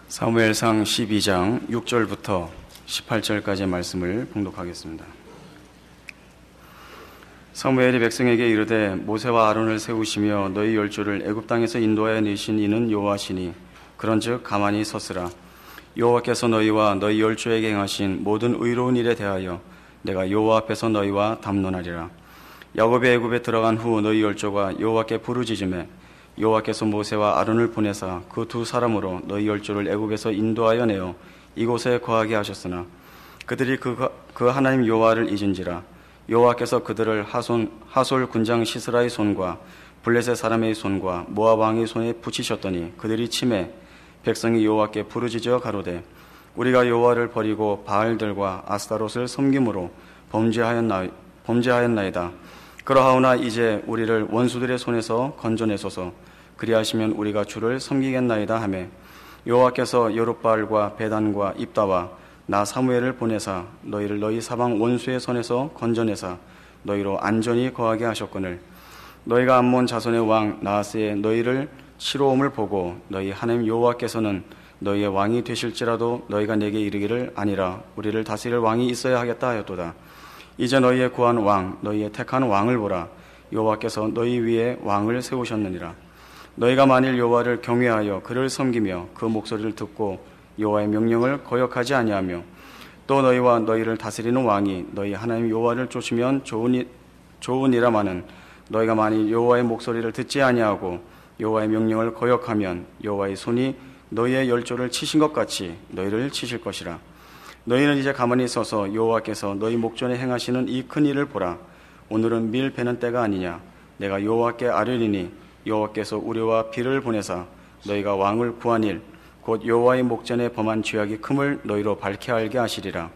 사무엘상 12장 6절부터 18절까지의 말씀을 봉독하겠습니다. 사무엘이 백성에게 이르되 모세와 아론을 세우시며 너희 열조를 애굽 땅에서 인도하여 내신 이는 여호와시니 그런즉 가만히 섰으라. 여호와께서 너희와 너희 열조에게 행하신 모든 의로운 일에 대하여 내가 여호와 앞에서 너희와 담론하리라. 야곱이 애굽에 들어간 후 너희 열조가 여호와께 부르짖으매 여호와께서 모세와 아론을 보내사 그 두 사람으로 너희 열조를 애굽에서 인도하여 내어 이곳에 거하게 하셨으나 그들이 그 하나님 여호와를 잊은지라. 여호와께서 그들을 하솔 군장 시스라의 손과 블레셋 사람의 손과 모압 왕의 손에 붙이셨더니 그들이 치매 백성이 여호와께 부르짖어 가로되 우리가 여호와를 버리고 바알들과 아스타롯을 섬김으로 범죄하였나이다. 그러하오나 이제 우리를 원수들의 손에서 건져내소서. 그리하시면 우리가 주를 섬기겠나이다 하매 여호와께서 여룻바알과 베단과 입다와 나 사무엘을 보내사 너희를 너희 사방 원수의 손에서 건져내사 너희로 안전히 거하게 하셨거늘 너희가 암몬 자손의 왕 나하스의 너희를 치러옴을 보고 너희 하나님 여호와께서는 너희의 왕이 되실지라도 너희가 내게 이르기를 아니라 우리를 다스릴 왕이 있어야 하겠다 하였도다. 이제 너희의 구한 왕 너희의 택한 왕을 보라. 여호와께서 너희 위에 왕을 세우셨느니라. 너희가 만일 여호와를 경외하여 그를 섬기며 그 목소리를 듣고 여호와의 명령을 거역하지 아니하며 또 너희와 너희를 다스리는 왕이 너희 하나님 여호와를 쫓으면 좋으니라마는 너희가 만일 여호와의 목소리를 듣지 아니하고 여호와의 명령을 거역하면 여호와의 손이 너희의 열조를 치신 것 같이 너희를 치실 것이라. 너희는 이제 가만히 서서 여호와께서 너희 목전에 행하시는 이 큰 일을 보라. 오늘은 밀 베는 때가 아니냐. 내가 여호와께 아뢰리니 여호와께서 우리와 비를 보내사 너희가 왕을 구한 일 곧 여호와의 목전에 범한 죄악이 큼을 너희로 밝게 알게 하시리라.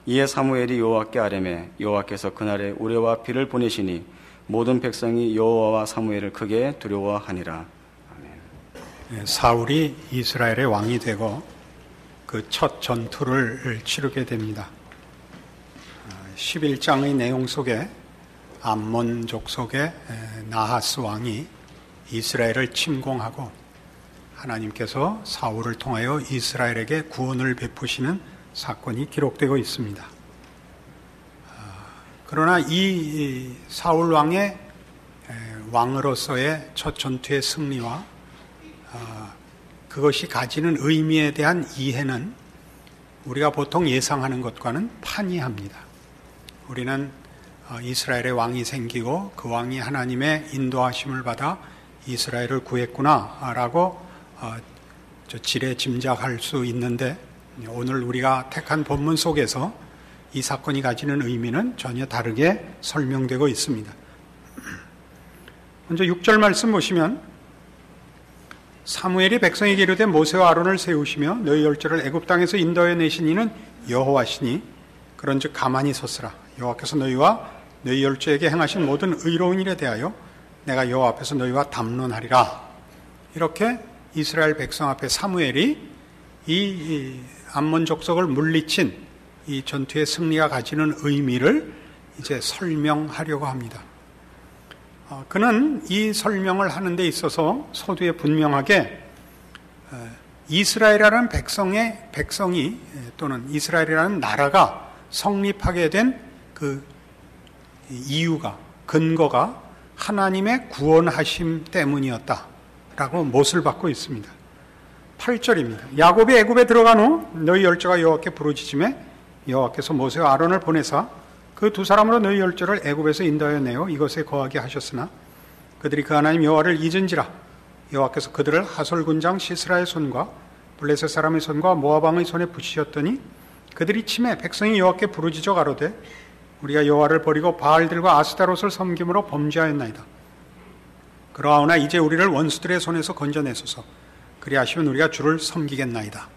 이에 사무엘이 여호와께 아뢰매 여호와께서 그날에 우레와 비를 보내시니 모든 백성이 여호와와 사무엘을 크게 두려워하니라. 아멘. 사울이 이스라엘의 왕이 되고 그 첫 전투를 치르게 됩니다. 11장의 내용 속에 암몬 족속의 나하스 왕이 이스라엘을 침공하고 하나님께서 사울을 통하여 이스라엘에게 구원을 베푸시는 사건이 기록되고 있습니다. 그러나 이 사울 왕의 왕으로서의 첫 전투의 승리와 그것이 가지는 의미에 대한 이해는 우리가 보통 예상하는 것과는 판이합니다. 우리는 이스라엘의 왕이 생기고 그 왕이 하나님의 인도하심을 받아 이스라엘을 구했구나라고 지레 짐작할 수 있는데 오늘 우리가 택한 본문 속에서 이 사건이 가지는 의미는 전혀 다르게 설명되고 있습니다. 먼저 6절 말씀 보시면 사무엘이 백성에게 이르되 모세와 아론을 세우시며 너희 열조를 애굽 땅에서 인도하여 내신 이는 여호와시니 그런즉 가만히 섰으라. 여호와께서 너희와 너희 열조에게 행하신 모든 의로운 일에 대하여 내가 여호와 앞에서 너희와 담론하리라. 이렇게 이스라엘 백성 앞에 사무엘이 이 암몬 족속을 물리친 이 전투의 승리가 가지는 의미를 이제 설명하려고 합니다. 그는 이 설명을 하는 데 있어서 서두에 분명하게 이스라엘이라는 백성이 또는 이스라엘이라는 나라가 성립하게 된 그 이유가 근거가 하나님의 구원하심 때문이었다라고 못을 받고 있습니다. 8절입니다. 야곱이 애굽에 들어간 후 너희 열조가 여호와께 부르짖으매 여호와께서 모세와 아론을 보내사 그 두 사람으로 너희 열조를 애굽에서 인도하여 내어 이것에 거하게 하셨으나 그들이 그 하나님 여호와를 잊은지라. 여호와께서 그들을 하솔 군장 시스라의 손과 블레셋 사람의 손과 모압 왕의 손에 붙이셨더니 그들이 치매 백성이 여호와께 부르짖어 가로되 우리가 여호와를 버리고 바알들과 아스타롯을 섬김으로 범죄하였나이다. 그러하오나 이제 우리를 원수들의 손에서 건져내소서. 그리하시면 우리가 주를 섬기겠나이다.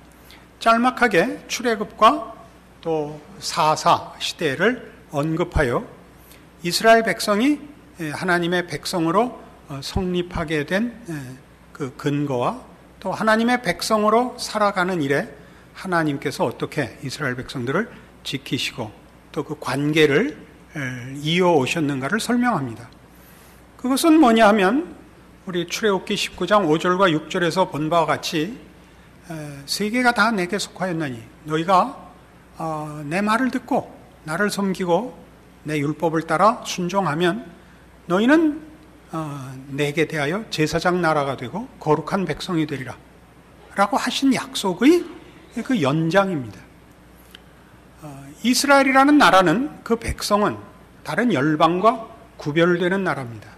짤막하게 출애굽과 또 사사 시대를 언급하여 이스라엘 백성이 하나님의 백성으로 성립하게 된 그 근거와 또 하나님의 백성으로 살아가는 일에 하나님께서 어떻게 이스라엘 백성들을 지키시고 또 그 관계를 이어오셨는가를 설명합니다. 그것은 뭐냐 하면 우리 출애굽기 19장 5절과 6절에서 본 바와 같이 세계가 다 내게 속하였나니 너희가 내 말을 듣고 나를 섬기고 내 율법을 따라 순종하면 너희는 내게 대하여 제사장 나라가 되고 거룩한 백성이 되리라 라고 하신 약속의 그 연장입니다. 이스라엘이라는 나라는, 그 백성은 다른 열방과 구별되는 나라입니다.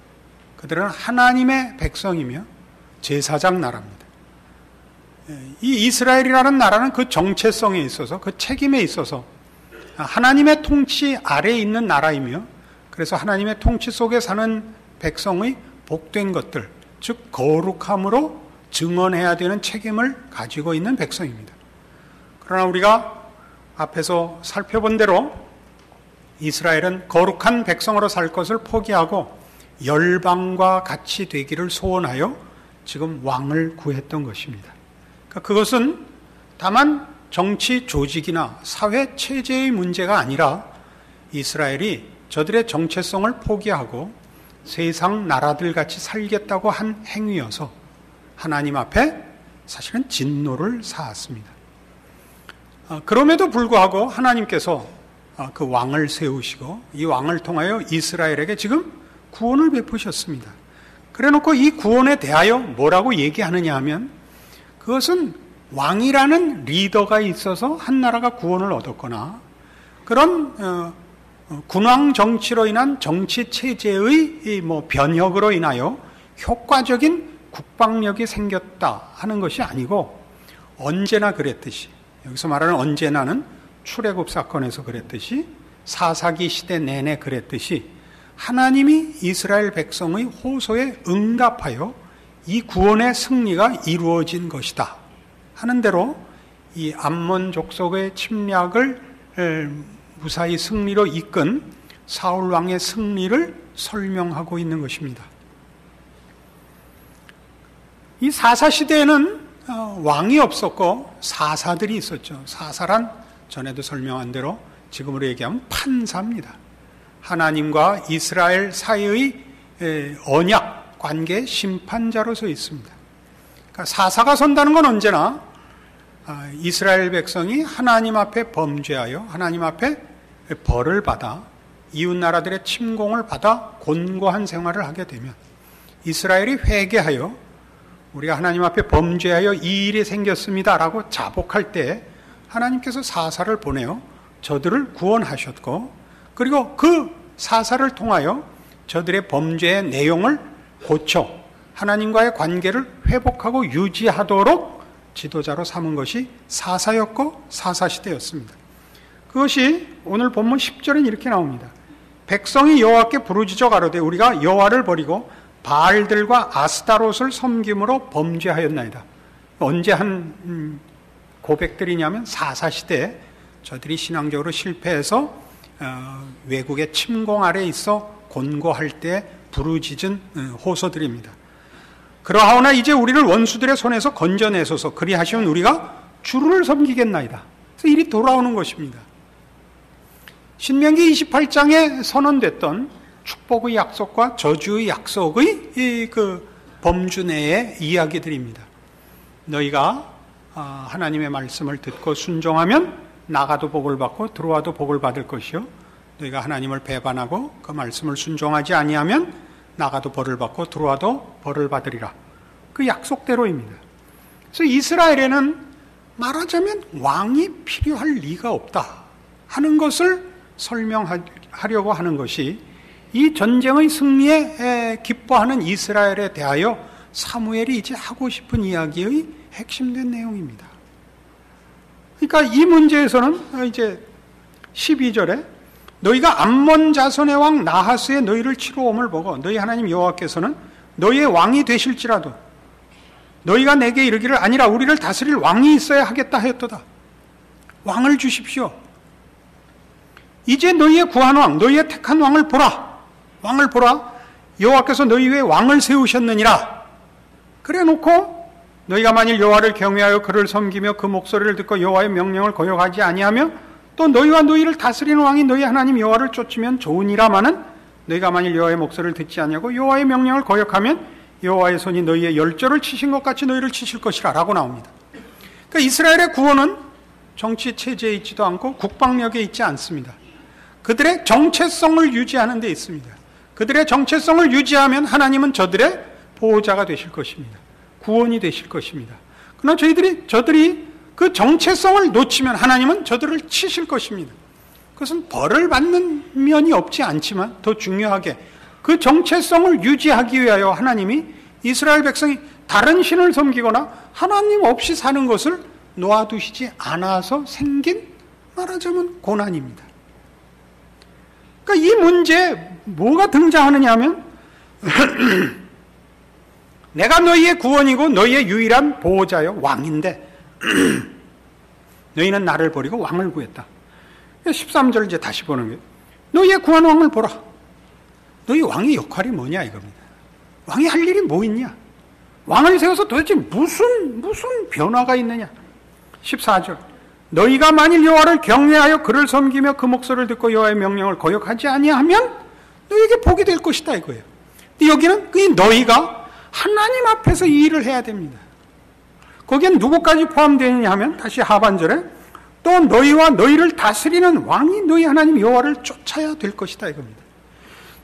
그들은 하나님의 백성이며 제사장 나라입니다. 이 이스라엘이라는 나라는 그 정체성에 있어서, 그 책임에 있어서 하나님의 통치 아래에 있는 나라이며, 그래서 하나님의 통치 속에 사는 백성의 복된 것들, 즉 거룩함으로 증언해야 되는 책임을 가지고 있는 백성입니다. 그러나 우리가 앞에서 살펴본 대로 이스라엘은 거룩한 백성으로 살 것을 포기하고 열방과 같이 되기를 소원하여 지금 왕을 구했던 것입니다. 그것은 다만 정치 조직이나 사회 체제의 문제가 아니라 이스라엘이 저들의 정체성을 포기하고 세상 나라들 같이 살겠다고 한 행위여서 하나님 앞에 사실은 진노를 사았습니다. 그럼에도 불구하고 하나님께서 그 왕을 세우시고 이 왕을 통하여 이스라엘에게 지금 구원을 베푸셨습니다. 그래 놓고 이 구원에 대하여 뭐라고 얘기하느냐 하면, 그것은 왕이라는 리더가 있어서 한 나라가 구원을 얻었거나 그런 군왕 정치로 인한 정치 체제의 변혁으로 인하여 효과적인 국방력이 생겼다 하는 것이 아니고, 언제나 그랬듯이, 여기서 말하는 언제나는 출애굽 사건에서 그랬듯이, 사사기 시대 내내 그랬듯이 하나님이 이스라엘 백성의 호소에 응답하여 이 구원의 승리가 이루어진 것이다 하는 대로 이 암몬 족속의 침략을 무사히 승리로 이끈 사울 왕의 승리를 설명하고 있는 것입니다. 이 사사 시대에는 왕이 없었고 사사들이 있었죠. 사사란 전에도 설명한 대로 지금으로 얘기하면 판사입니다. 하나님과 이스라엘 사이의 언약 관계 심판자로서 있습니다. 그러니까 사사가 선다는 건 언제나 이스라엘 백성이 하나님 앞에 범죄하여 하나님 앞에 벌을 받아 이웃 나라들의 침공을 받아 곤고한 생활을 하게 되면, 이스라엘이 회개하여 우리가 하나님 앞에 범죄하여 이 일이 생겼습니다라고 자복할 때 하나님께서 사사를 보내어 저들을 구원하셨고, 그리고 그 사사를 통하여 저들의 범죄의 내용을 고쳐 하나님과의 관계를 회복하고 유지하도록 지도자로 삼은 것이 사사였고 사사시대였습니다. 그것이 오늘 본문 10절엔 이렇게 나옵니다. 백성이 여호와께 부르짖어 가로되 우리가 여호와를 버리고 바알들과 아스타롯을 섬김으로 범죄하였나이다. 언제 한 고백들이냐면 사사시대에 저들이 신앙적으로 실패해서 외국의 침공 아래 있어 곤고할 때 부르짖은 호소들입니다. 그러하오나 이제 우리를 원수들의 손에서 건져내소서, 그리하시면 우리가 주를 섬기겠나이다. 그래서 일이 돌아오는 것입니다. 신명기 28장에 선언됐던 축복의 약속과 저주의 약속의 그 범주 내의 이야기들입니다. 너희가 하나님의 말씀을 듣고 순종하면 나가도 복을 받고 들어와도 복을 받을 것이요, 너희가 하나님을 배반하고 그 말씀을 순종하지 아니하면 나가도 벌을 받고 들어와도 벌을 받으리라. 그 약속대로입니다. 그래서 이스라엘에는 말하자면 왕이 필요할 리가 없다 하는 것을 설명하려고 하는 것이 이 전쟁의 승리에 기뻐하는 이스라엘에 대하여 사무엘이 이제 하고 싶은 이야기의 핵심된 내용입니다. 그러니까 이 문제에서는 이제 12절에 너희가 암몬 자손의 왕 나하스의 너희를 치러 옴을 보고 너희 하나님 여호와께서는 너희의 왕이 되실지라도 너희가 내게 이르기를 아니라 우리를 다스릴 왕이 있어야 하겠다 하였도다. 왕을 주십시오. 이제 너희의 구한 왕, 너희의 택한 왕을 보라. 왕을 보라. 여호와께서 너희 위에 왕을 세우셨느니라. 그래 놓고 너희가 만일 여호와를 경외하여 그를 섬기며 그 목소리를 듣고 여호와의 명령을 거역하지 아니하며 또 너희와 너희를 다스리는 왕이 너희 하나님 여호와를 쫓으면 좋으니라마는 너희가 만일 여호와의 목소리를 듣지 아니하고 여호와의 명령을 거역하면 여호와의 손이 너희의 열조를 치신 것 같이 너희를 치실 것이라 라고 나옵니다. 그러니까 이스라엘의 구원은 정치 체제에 있지도 않고 국방력에 있지 않습니다. 그들의 정체성을 유지하는 데 있습니다. 그들의 정체성을 유지하면 하나님은 저들의 보호자가 되실 것입니다. 구원이 되실 것입니다. 그러나 저들이 그 정체성을 놓치면 하나님은 저들을 치실 것입니다. 그것은 벌을 받는 면이 없지 않지만 더 중요하게 그 정체성을 유지하기 위하여 하나님이 이스라엘 백성이 다른 신을 섬기거나 하나님 없이 사는 것을 놓아두시지 않아서 생긴, 말하자면 고난입니다. 그러니까 이 문제에 뭐가 등장하느냐 하면 내가 너희의 구원이고 너희의 유일한 보호자요 왕인데 너희는 나를 버리고 왕을 구했다. 13절 이제 다시 보는 거예요. 너희의 구한 왕을 보라. 너희 왕의 역할이 뭐냐 이겁니다. 왕이 할 일이 뭐 있냐? 왕을 세워서 도대체 무슨 변화가 있느냐? 14절. 너희가 만일 여호와를 경외하여 그를 섬기며 그 목소리를 듣고 여호와의 명령을 거역하지 아니하면 너희에게 복이 될 것이다 이거예요. 근데 여기는 그 너희가 하나님 앞에서 이 일을 해야 됩니다. 거기엔 누구까지 포함되느냐 하면 다시 하반절에 또 너희와 너희를 다스리는 왕이 너희 하나님 여호와를 쫓아야 될 것이다 이겁니다.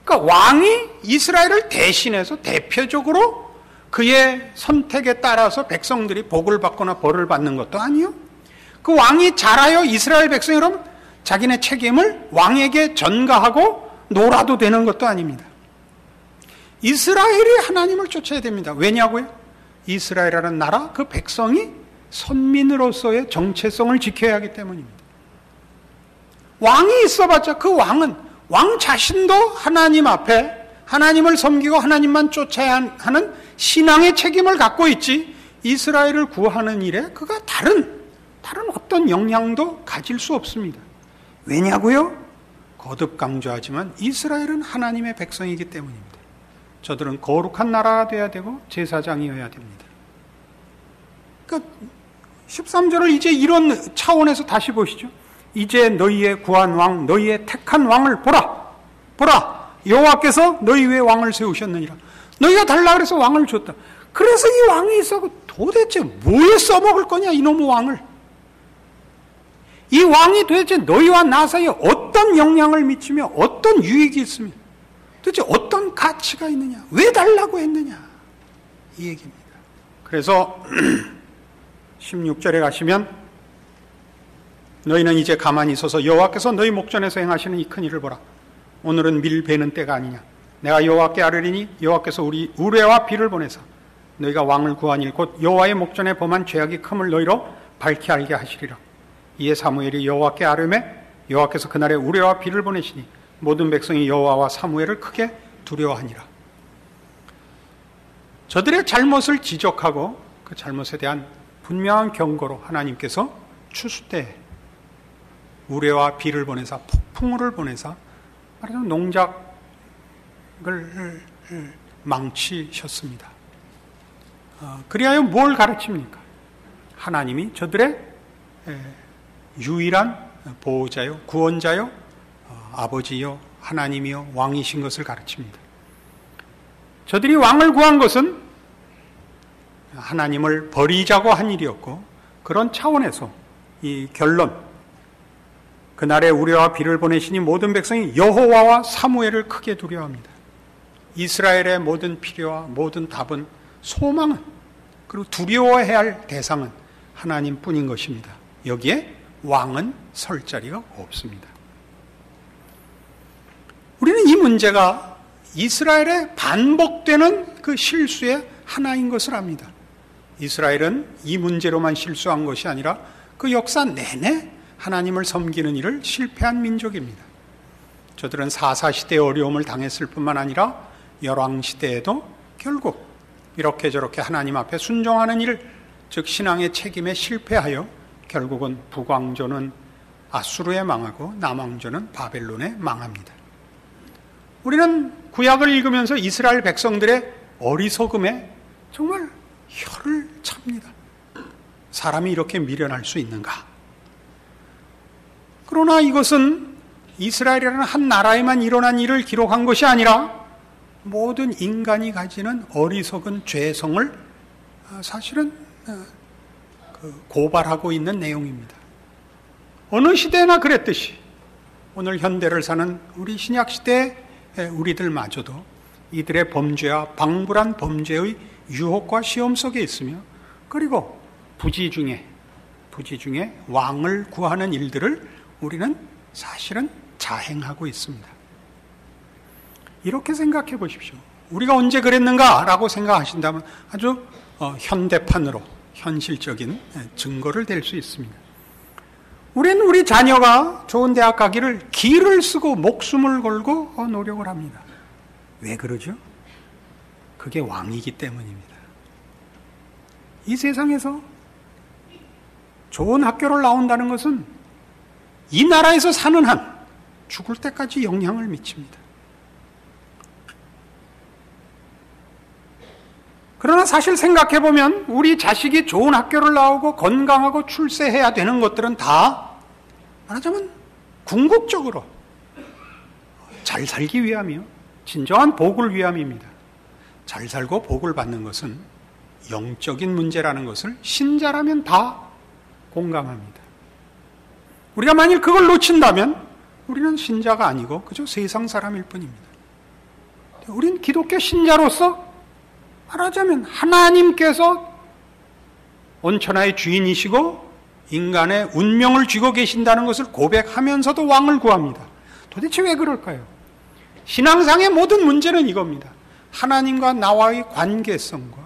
그러니까 왕이 이스라엘을 대신해서 대표적으로 그의 선택에 따라서 백성들이 복을 받거나 벌을 받는 것도 아니요. 그 왕이 잘하여 이스라엘 백성이 그럼 자기네 책임을 왕에게 전가하고 놀아도 되는 것도 아닙니다. 이스라엘이 하나님을 쫓아야 됩니다. 왜냐고요? 이스라엘이라는 나라, 그 백성이 선민으로서의 정체성을 지켜야 하기 때문입니다. 왕이 있어봤자 그 왕은 왕 자신도 하나님 앞에 하나님을 섬기고 하나님만 쫓아야 하는 신앙의 책임을 갖고 있지 이스라엘을 구하는 일에 그가 다른 어떤 영향도 가질 수 없습니다. 왜냐고요? 거듭 강조하지만 이스라엘은 하나님의 백성이기 때문입니다. 저들은 거룩한 나라가 되어야 되고 제사장이어야 됩니다. 그러니까 13절을 이제 이런 차원에서 다시 보시죠. 이제 너희의 구한 왕, 너희의 택한 왕을 보라. 여호와께서 너희 위에 왕을 세우셨느니라. 너희가 달라 그래서 왕을 줬다. 그래서 이 왕이 있어 도대체 뭐에 써먹을 거냐 이놈의 왕을. 이 왕이 도대체 너희와 나 사이에 어떤 영향을 미치며 어떤 유익이 있으며 도대체 어떤 가치가 있느냐, 왜 달라고 했느냐 이 얘기입니다. 그래서 16절에 가시면 너희는 이제 가만히 있어서 여호와께서 너희 목전에서 행하시는 이 큰 일을 보라. 오늘은 밀 베는 때가 아니냐. 내가 여호와께 아뢰리니 여호와께서 우리 우레와 비를 보내사 너희가 왕을 구하니 곧 여호와의 목전에 범한 죄악이 큼을 너희로 밝히 알게 하시리라. 이에 사무엘이 여호와께 아뢰매 여호와께서 그날에 우레와 비를 보내시니 모든 백성이 여호와와 사무엘을 크게 두려워하니라. 저들의 잘못을 지적하고 그 잘못에 대한 분명한 경고로 하나님께서 추수 때 우레와 비를 보내사 폭풍우를 보내사 말하자면 농작을 망치셨습니다. 그리하여 뭘 가르칩니까? 하나님이 저들의 유일한 보호자요, 구원자요, 아버지요, 하나님이요, 왕이신 것을 가르칩니다. 저들이 왕을 구한 것은 하나님을 버리자고 한 일이었고 그런 차원에서 이 결론, 그날에 우레와 비를 보내시니 모든 백성이 여호와와 사무엘을 크게 두려워합니다. 이스라엘의 모든 필요와 모든 답은, 소망은, 그리고 두려워해야 할 대상은 하나님뿐인 것입니다. 여기에 왕은 설 자리가 없습니다. 우리는 이 문제가 이스라엘의 반복되는 그 실수의 하나인 것을 압니다. 이스라엘은 이 문제로만 실수한 것이 아니라 그 역사 내내 하나님을 섬기는 일을 실패한 민족입니다. 저들은 사사시대의 어려움을 당했을 뿐만 아니라 열왕시대에도 결국 이렇게 저렇게 하나님 앞에 순종하는 일, 즉 신앙의 책임에 실패하여 결국은 북왕조는 아수르에 망하고 남왕조는 바벨론에 망합니다. 우리는 구약을 읽으면서 이스라엘 백성들의 어리석음에 정말 혀를 찹니다. 사람이 이렇게 미련할 수 있는가? 그러나 이것은 이스라엘이라는 한 나라에만 일어난 일을 기록한 것이 아니라 모든 인간이 가지는 어리석은 죄성을 사실은 고발하고 있는 내용입니다. 어느 시대나 그랬듯이 오늘 현대를 사는 우리 신약시대 우리들마저도 이들의 범죄와 방불한 범죄의 유혹과 시험 속에 있으며, 그리고 부지 중에 왕을 구하는 일들을 우리는 사실은 자행하고 있습니다. 이렇게 생각해 보십시오. 우리가 언제 그랬는가라고 생각하신다면 아주 현대판으로 현실적인 증거를 댈 수 있습니다. 우리는 우리 자녀가 좋은 대학 가기를 기를 쓰고 목숨을 걸고 노력을 합니다. 왜 그러죠? 그게 왕이기 때문입니다. 이 세상에서 좋은 학교를 나온다는 것은 이 나라에서 사는 한 죽을 때까지 영향을 미칩니다. 그러나 사실 생각해보면 우리 자식이 좋은 학교를 나오고 건강하고 출세해야 되는 것들은 다 말하자면 궁극적으로 잘 살기 위함이요, 진정한 복을 위함입니다. 잘 살고 복을 받는 것은 영적인 문제라는 것을 신자라면 다 공감합니다. 우리가 만일 그걸 놓친다면 우리는 신자가 아니고 그저 세상 사람일 뿐입니다. 우린 기독교 신자로서 말하자면 하나님께서 온천하의 주인이시고 인간의 운명을 쥐고 계신다는 것을 고백하면서도 왕을 구합니다. 도대체 왜 그럴까요? 신앙상의 모든 문제는 이겁니다. 하나님과 나와의 관계성과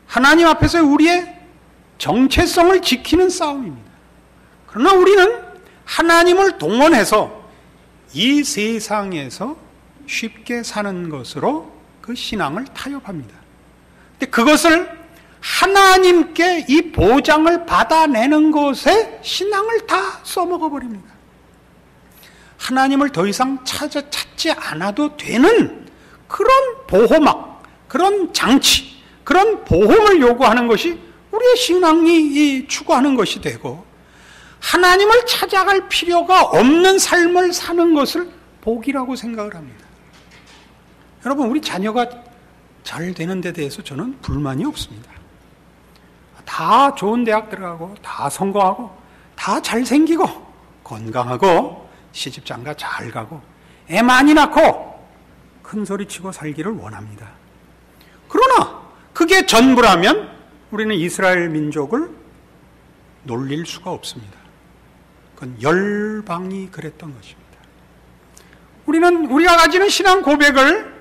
하나님 앞에서 우리의 정체성을 지키는 싸움입니다. 그러나 우리는 하나님을 동원해서 이 세상에서 쉽게 사는 것으로 그 신앙을 타협합니다. 근데 그것을 하나님께 이 보장을 받아내는 것에 신앙을 다 써먹어 버립니다. 하나님을 더 이상 찾지 않아도 되는 그런 보호막, 그런 장치, 그런 보험을 요구하는 것이 우리의 신앙이 추구하는 것이 되고, 하나님을 찾아갈 필요가 없는 삶을 사는 것을 복이라고 생각을 합니다. 여러분, 우리 자녀가 잘 되는 데 대해서 저는 불만이 없습니다. 다 좋은 대학 들어가고, 다 성공하고, 다 잘생기고, 건강하고, 시집장가 잘 가고, 애 많이 낳고, 큰 소리 치고 살기를 원합니다. 그러나 그게 전부라면 우리는 이스라엘 민족을 놀릴 수가 없습니다. 그건 열방이 그랬던 것입니다. 우리가 가지는 신앙 고백을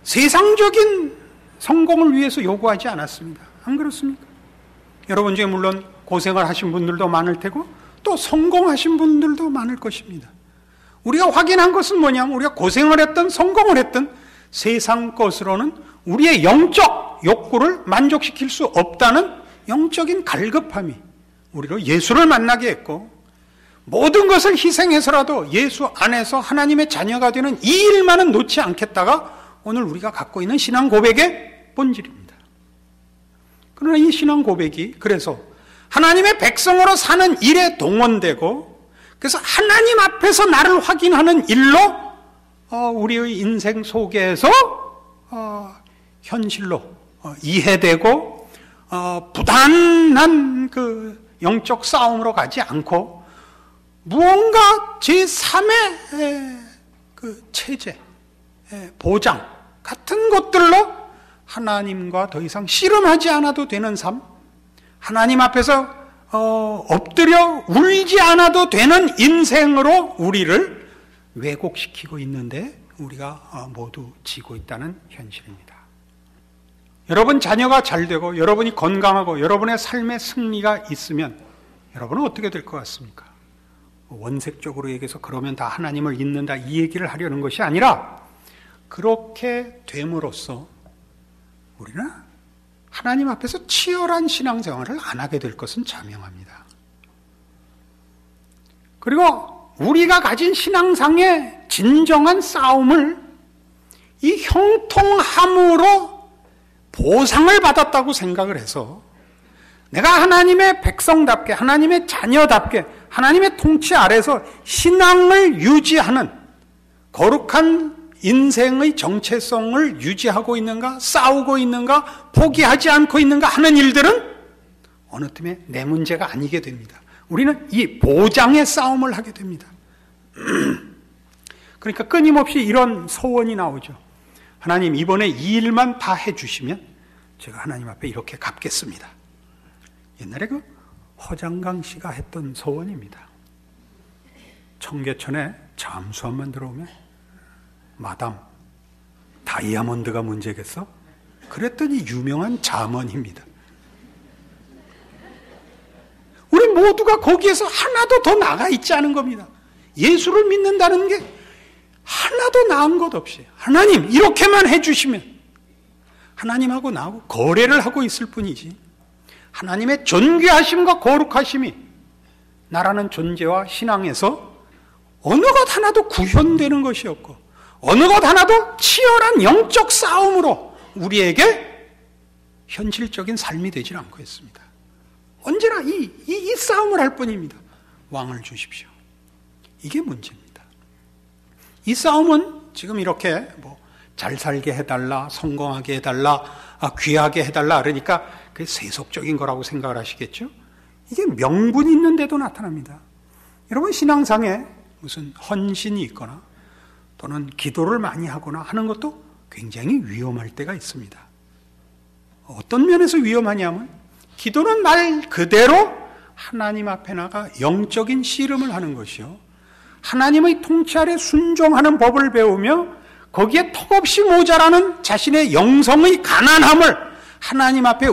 세상적인 성공을 위해서 요구하지 않았습니다. 안 그렇습니까? 여러분 중에 물론 고생을 하신 분들도 많을 테고 또 성공하신 분들도 많을 것입니다. 우리가 확인한 것은 뭐냐면 우리가 고생을 했든 성공을 했든 세상 것으로는 우리의 영적 욕구를 만족시킬 수 없다는 영적인 갈급함이 우리로 예수를 만나게 했고, 모든 것을 희생해서라도 예수 안에서 하나님의 자녀가 되는 이 일만은 놓지 않겠다가 오늘 우리가 갖고 있는 신앙 고백의 본질입니다. 그러나 이 신앙 고백이 그래서 하나님의 백성으로 사는 일에 동원되고, 그래서 하나님 앞에서 나를 확인하는 일로 우리의 인생 속에서 현실로 이해되고 부단한 그 영적 싸움으로 가지 않고 무언가 제3의 그 체제, 보장 같은 것들로 하나님과 더 이상 씨름하지 않아도 되는 삶, 하나님 앞에서 엎드려 울지 않아도 되는 인생으로 우리를 왜곡시키고 있는데 우리가 모두 지고 있다는 현실입니다. 여러분 자녀가 잘 되고 여러분이 건강하고 여러분의 삶의 승리가 있으면 여러분은 어떻게 될 것 같습니까? 원색적으로 얘기해서 그러면 다 하나님을 잊는다 이 얘기를 하려는 것이 아니라, 그렇게 됨으로써 우리는 하나님 앞에서 치열한 신앙생활을 안 하게 될 것은 자명합니다. 그리고 우리가 가진 신앙상의 진정한 싸움을 이 형통함으로 보상을 받았다고 생각을 해서 내가 하나님의 백성답게, 하나님의 자녀답게, 하나님의 통치 아래서 신앙을 유지하는 거룩한 인생의 정체성을 유지하고 있는가, 싸우고 있는가, 포기하지 않고 있는가 하는 일들은 어느 틈에 내 문제가 아니게 됩니다. 우리는 이 보장의 싸움을 하게 됩니다. 그러니까 끊임없이 이런 소원이 나오죠. 하나님, 이번에 이 일만 다 해주시면 제가 하나님 앞에 이렇게 갚겠습니다. 옛날에 그 허장강 씨가 했던 소원입니다. 청계천에 잠수함만 들어오면 마담, 다이아몬드가 문제겠어? 그랬더니 유명한 잠언입니다. 우리 모두가 거기에서 하나도 더 나가 있지 않은 겁니다. 예수를 믿는다는 게 하나도 나은 것 없이 하나님 이렇게만 해주시면, 하나님하고 나하고 거래를 하고 있을 뿐이지 하나님의 존귀하심과 거룩하심이 나라는 존재와 신앙에서 어느 것 하나도 구현되는 것이 없고 어느 것 하나도 치열한 영적 싸움으로 우리에게 현실적인 삶이 되질 않고 있습니다. 언제나 이 싸움을 할 뿐입니다. 왕을 주십시오. 이게 문제입니다. 이 싸움은 지금 이렇게 잘 살게 해달라, 성공하게 해달라, 귀하게 해달라 그러니까 그게 세속적인 거라고 생각을 하시겠죠? 이게 명분이 있는데도 나타납니다. 여러분, 신앙상에 무슨 헌신이 있거나 또는 기도를 많이 하거나 하는 것도 굉장히 위험할 때가 있습니다. 어떤 면에서 위험하냐면, 기도는 말 그대로 하나님 앞에 나가 영적인 씨름을 하는 것이요, 하나님의 통치 아래 순종하는 법을 배우며 거기에 턱없이 모자라는 자신의 영성의 가난함을 하나님 앞에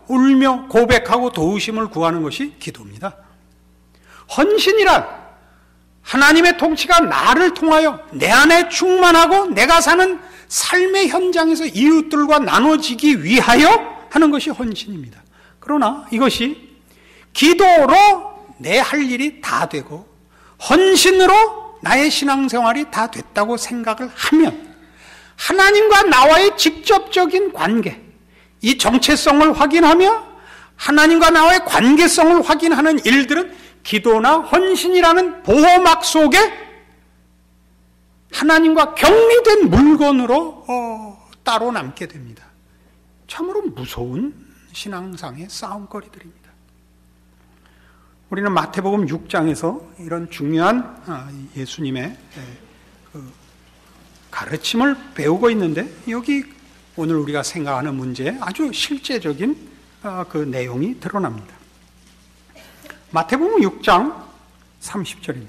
울며 고백하고 도우심을 구하는 것이 기도입니다. 헌신이란 하나님의 통치가 나를 통하여 내 안에 충만하고 내가 사는 삶의 현장에서 이웃들과 나눠지기 위하여 하는 것이 헌신입니다. 그러나 이것이 기도로 내 할 일이 다 되고 헌신으로 나의 신앙생활이 다 됐다고 생각을 하면 하나님과 나와의 직접적인 관계, 이 정체성을 확인하며 하나님과 나와의 관계성을 확인하는 일들은 기도나 헌신이라는 보호막 속에 하나님과 격리된 물건으로 따로 남게 됩니다. 참으로 무서운 신앙상의 싸움거리들입니다. 우리는 마태복음 6장에서 이런 중요한 예수님의 가르침을 배우고 있는데, 여기 오늘 우리가 생각하는 문제에 아주 실제적인 그 내용이 드러납니다. 마태복음 6장 30절입니다.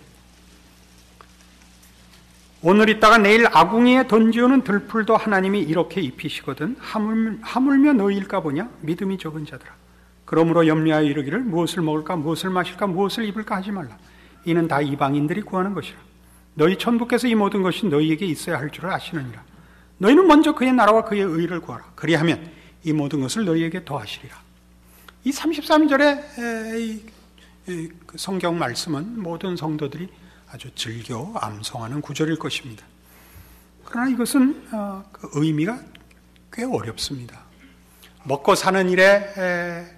오늘 있다가 내일 아궁이에 던지우는 들풀도 하나님이 이렇게 입히시거든 하물며 너희일까 보냐? 믿음이 적은 자들아. 그러므로 염려하여 이르기를 무엇을 먹을까, 무엇을 마실까, 무엇을 입을까 하지 말라. 이는 다 이방인들이 구하는 것이라. 너희 천부께서 이 모든 것이 너희에게 있어야 할 줄을 아시느니라. 너희는 먼저 그의 나라와 그의 의를 구하라. 그리하면 이 모든 것을 너희에게 더하시리라. 이 33절의 성경 말씀은 모든 성도들이 아주 즐겨 암송하는 구절일 것입니다. 그러나 이것은 그 의미가 꽤 어렵습니다. 먹고 사는 일에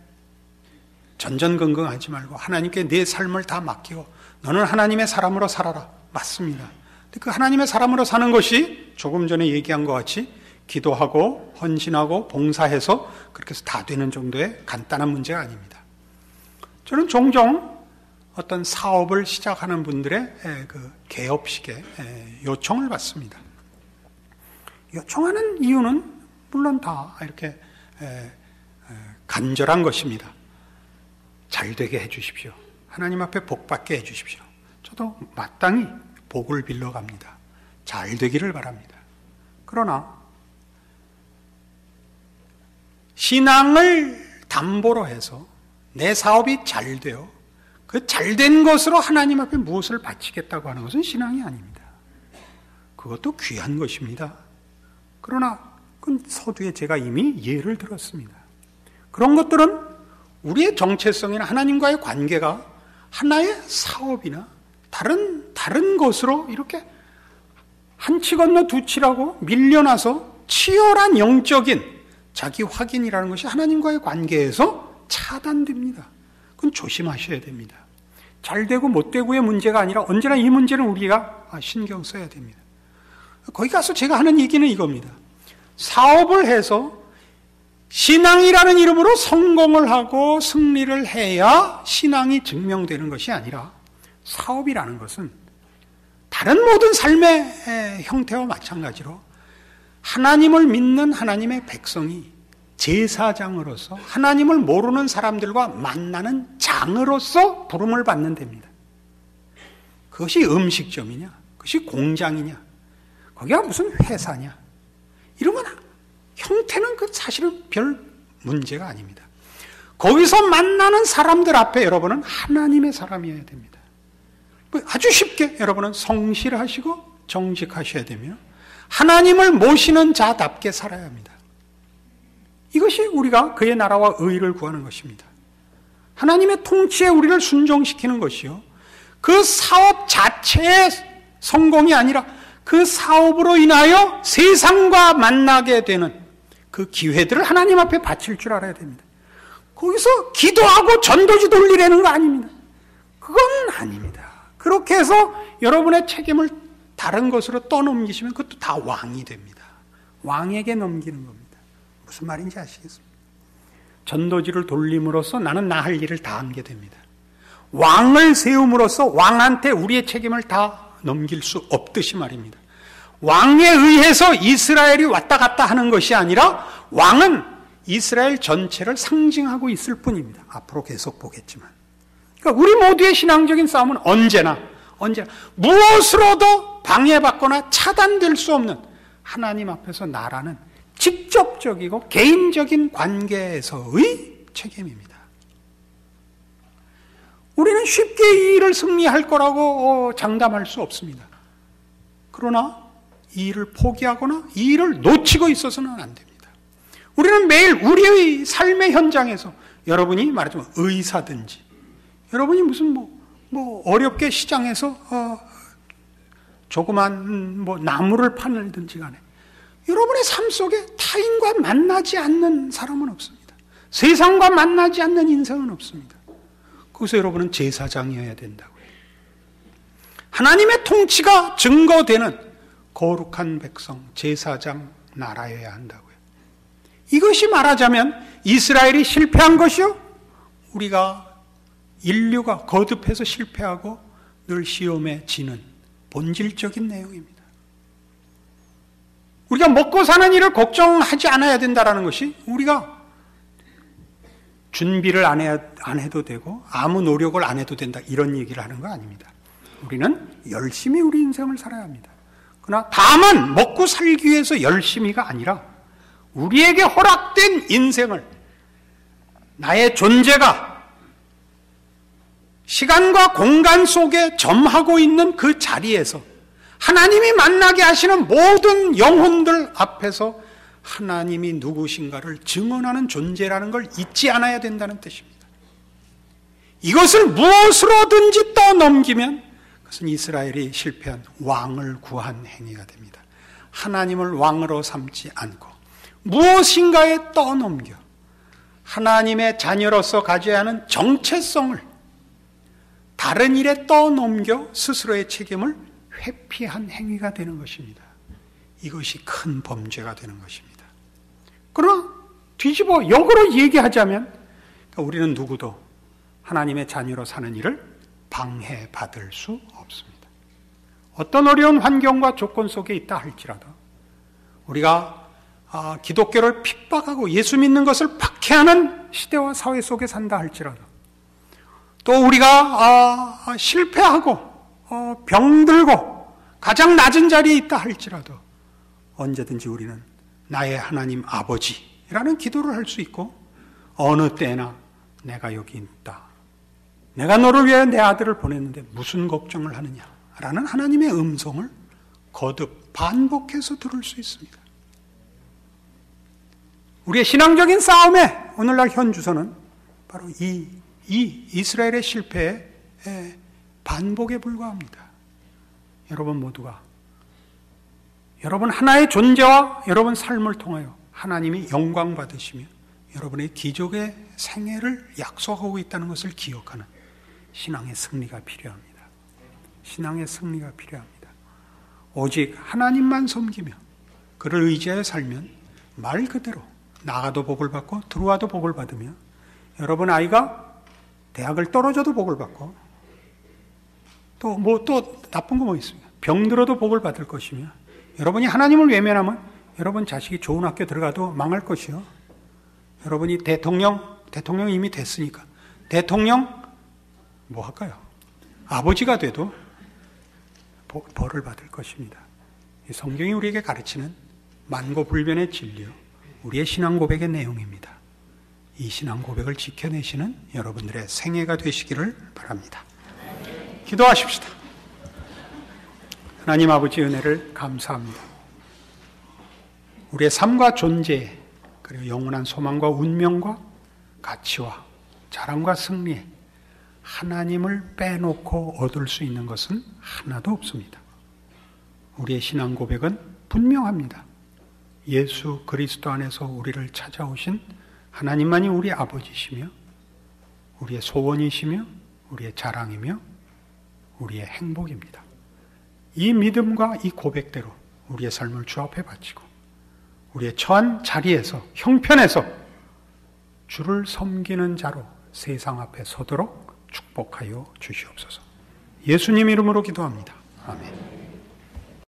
전전긍긍하지 말고 하나님께 내 삶을 다 맡기고 너는 하나님의 사람으로 살아라. 맞습니다. 근데 그 하나님의 사람으로 사는 것이 조금 전에 얘기한 것 같이 기도하고 헌신하고 봉사해서 그렇게 해서 다 되는 정도의 간단한 문제가 아닙니다. 저는 종종 어떤 사업을 시작하는 분들의 그 개업식에 요청을 받습니다. 요청하는 이유는 물론 다 이렇게 간절한 것입니다. 잘 되게 해주십시오. 하나님 앞에 복 받게 해주십시오. 저도 마땅히 복을 빌러갑니다. 잘 되기를 바랍니다. 그러나 신앙을 담보로 해서 내 사업이 잘 되어 그 잘된 것으로 하나님 앞에 무엇을 바치겠다고 하는 것은 신앙이 아닙니다. 그것도 귀한 것입니다. 그러나 그 서두에 제가 이미 예를 들었습니다. 그런 것들은 우리의 정체성이나 하나님과의 관계가 하나의 사업이나 다른 것으로 이렇게 한 치 건너 두 치라고 밀려나서 치열한 영적인 자기 확인이라는 것이 하나님과의 관계에서 차단됩니다. 그건 조심하셔야 됩니다. 잘 되고 못 되고의 문제가 아니라 언제나 이 문제는 우리가 신경 써야 됩니다. 거기 가서 제가 하는 얘기는 이겁니다. 사업을 해서 신앙이라는 이름으로 성공을 하고 승리를 해야 신앙이 증명되는 것이 아니라, 사업이라는 것은 다른 모든 삶의 형태와 마찬가지로 하나님을 믿는 하나님의 백성이 제사장으로서 하나님을 모르는 사람들과 만나는 장으로서 부름을 받는 데입니다. 그것이 음식점이냐, 그것이 공장이냐, 거기가 무슨 회사냐, 이런 건 형태는 그 사실은 별 문제가 아닙니다. 거기서 만나는 사람들 앞에 여러분은 하나님의 사람이어야 됩니다. 아주 쉽게 여러분은 성실하시고 정직하셔야 되며 하나님을 모시는 자답게 살아야 합니다. 이것이 우리가 그의 나라와 의를 구하는 것입니다. 하나님의 통치에 우리를 순종시키는 것이요, 그 사업 자체의 성공이 아니라 그 사업으로 인하여 세상과 만나게 되는 그 기회들을 하나님 앞에 바칠 줄 알아야 됩니다. 거기서 기도하고 전도지 돌리라는 거 아닙니다. 그건 아닙니다. 그렇게 해서 여러분의 책임을 다른 것으로 떠넘기시면 그것도 다 왕이 됩니다. 왕에게 넘기는 겁니다. 무슨 말인지 아시겠습니까? 전도지를 돌림으로써 나는 나 할 일을 다 한 게 됩니다. 왕을 세움으로써 왕한테 우리의 책임을 다 넘길 수 없듯이 말입니다. 왕에 의해서 이스라엘이 왔다 갔다 하는 것이 아니라 왕은 이스라엘 전체를 상징하고 있을 뿐입니다. 앞으로 계속 보겠지만. 그러니까 우리 모두의 신앙적인 싸움은 언제나 무엇으로도 방해받거나 차단될 수 없는 하나님 앞에서 나라는 직접적이고 개인적인 관계에서의 책임입니다. 우리는 쉽게 이 일을 승리할 거라고 장담할 수 없습니다. 그러나 이 일을 포기하거나 이 일을 놓치고 있어서는 안 됩니다. 우리는 매일 우리의 삶의 현장에서, 여러분이 말하자면 의사든지, 여러분이 무슨 어렵게 시장에서 조그만 나무를 팔든지 간에 여러분의 삶 속에 타인과 만나지 않는 사람은 없습니다. 세상과 만나지 않는 인생은 없습니다. 거기서 여러분은 제사장이어야 된다고요. 하나님의 통치가 증거되는 거룩한 백성, 제사장 나라여야 한다고요. 이것이 말하자면 이스라엘이 실패한 것이요, 우리가 인류가 거듭해서 실패하고 늘 시험에 지는 본질적인 내용입니다. 우리가 먹고 사는 일을 걱정하지 않아야 된다는 것이 우리가 준비를 안 해도 되고 아무 노력을 안 해도 된다, 이런 얘기를 하는 거 아닙니다. 우리는 열심히 우리 인생을 살아야 합니다. 그러나 다만 먹고 살기 위해서 열심히가 아니라 우리에게 허락된 인생을, 나의 존재가 시간과 공간 속에 점하고 있는 그 자리에서 하나님이 만나게 하시는 모든 영혼들 앞에서 하나님이 누구신가를 증언하는 존재라는 걸 잊지 않아야 된다는 뜻입니다. 이것을 무엇으로든지 떠넘기면 그것은 이스라엘이 실패한 왕을 구한 행위가 됩니다. 하나님을 왕으로 삼지 않고 무엇인가에 떠넘겨 하나님의 자녀로서 가져야 하는 정체성을 다른 일에 떠넘겨 스스로의 책임을 회피한 행위가 되는 것입니다. 이것이 큰 범죄가 되는 것입니다. 그러나 뒤집어 역으로 얘기하자면 우리는 누구도 하나님의 자녀로 사는 일을 방해받을 수 없습니다. 어떤 어려운 환경과 조건 속에 있다 할지라도 우리가 기독교를 핍박하고 예수 믿는 것을 박해하는 시대와 사회 속에 산다 할지라도, 또 우리가 실패하고 병들고 가장 낮은 자리에 있다 할지라도 언제든지 우리는 나의 하나님 아버지라는 기도를 할 수 있고, 어느 때나 내가 여기 있다, 내가 너를 위해 내 아들을 보냈는데 무슨 걱정을 하느냐라는 하나님의 음성을 거듭 반복해서 들을 수 있습니다. 우리의 신앙적인 싸움의 오늘날 현주소는 바로 이 이스라엘의 실패의 반복에 불과합니다. 여러분 모두가 여러분 하나의 존재와 여러분 삶을 통하여 하나님이 영광 받으시며 여러분의 기적의 생애를 약속하고 있다는 것을 기억하는 신앙의 승리가 필요합니다. 신앙의 승리가 필요합니다. 오직 하나님만 섬기며 그를 의지하여 살면 말 그대로 나가도 복을 받고 들어와도 복을 받으며 여러분 아이가 대학을 떨어져도 복을 받고 또 나쁜 거 뭐 있습니까? 병들어도 복을 받을 것이며 여러분이 하나님을 외면하면 여러분 자식이 좋은 학교 들어가도 망할 것이요. 여러분이 대통령 이미 됐으니까 대통령 뭐 할까요? 아버지가 돼도 벌을 받을 것입니다. 이 성경이 우리에게 가르치는 만고불변의 진리요. 우리의 신앙 고백의 내용입니다. 이 신앙 고백을 지켜내시는 여러분들의 생애가 되시기를 바랍니다. 기도하십시다. 하나님 아버지 은혜를 감사합니다. 우리의 삶과 존재 그리고 영원한 소망과 운명과 가치와 자랑과 승리에 하나님을 빼놓고 얻을 수 있는 것은 하나도 없습니다. 우리의 신앙 고백은 분명합니다. 예수 그리스도 안에서 우리를 찾아오신 하나님만이 우리 아버지시며 우리의 소원이시며 우리의 자랑이며 우리의 행복입니다. 이 믿음과 이 고백대로 우리의 삶을 주 앞에 바치고 우리의 처한 자리에서 형편에서 주를 섬기는 자로 세상 앞에 서도록 축복하여 주시옵소서. 예수님 이름으로 기도합니다. 아멘.